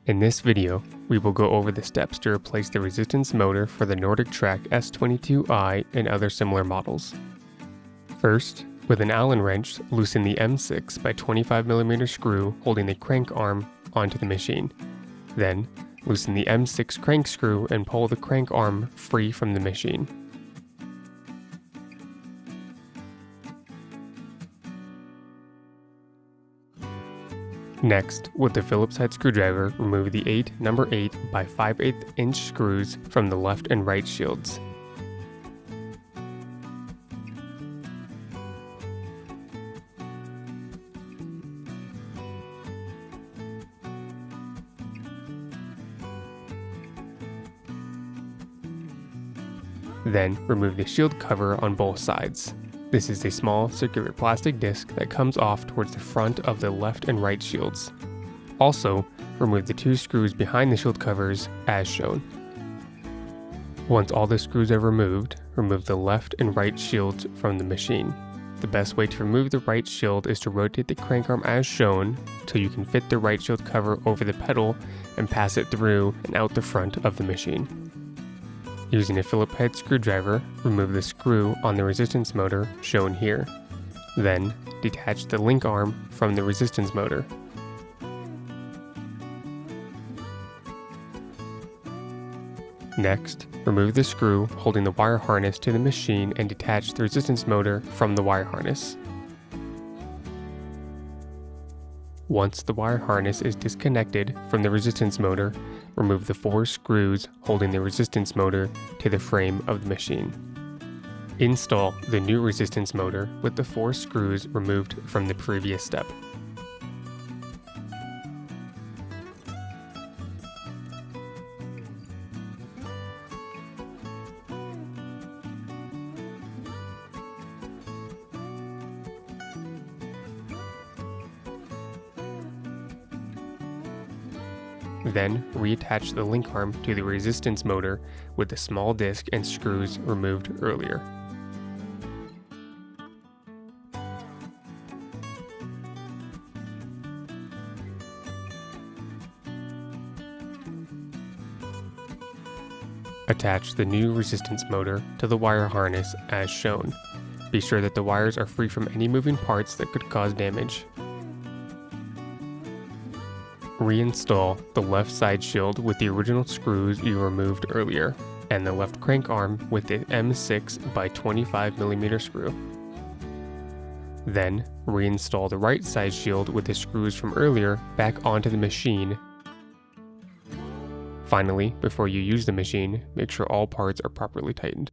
In this video, we will go over the steps to replace the resistance motor for the NordicTrack S22i and other similar models. First, with an Allen wrench, loosen the M6 by 25mm screw holding the crank arm onto the machine. Then, loosen the M6 crank screw and pull the crank arm free from the machine. Next, with the Phillips head screwdriver, remove the 8 number 8 by 5/8 inch screws from the left and right shields. Then, remove the shield cover on both sides. This is a small circular plastic disc that comes off towards the front of the left and right shields. Also, remove the 2 screws behind the shield covers as shown. Once all the screws are removed, remove the left and right shields from the machine. The best way to remove the right shield is to rotate the crank arm as shown till you can fit the right shield cover over the pedal and pass it through and out the front of the machine. Using a Phillips head screwdriver, remove the screw on the resistance motor shown here. Then, detach the link arm from the resistance motor. Next, remove the screw holding the wire harness to the machine and detach the resistance motor from the wire harness. Once the wire harness is disconnected from the resistance motor, remove the 4 screws holding the resistance motor to the frame of the machine. Install the new resistance motor with the 4 screws removed from the previous step. Then, reattach the link arm to the resistance motor with the small disc and screws removed earlier. Attach the new resistance motor to the wire harness as shown. Be sure that the wires are free from any moving parts that could cause damage. Reinstall the left side shield with the original screws you removed earlier, and the left crank arm with the M6 by 25mm screw. Then, reinstall the right side shield with the screws from earlier back onto the machine. Finally, before you use the machine, make sure all parts are properly tightened.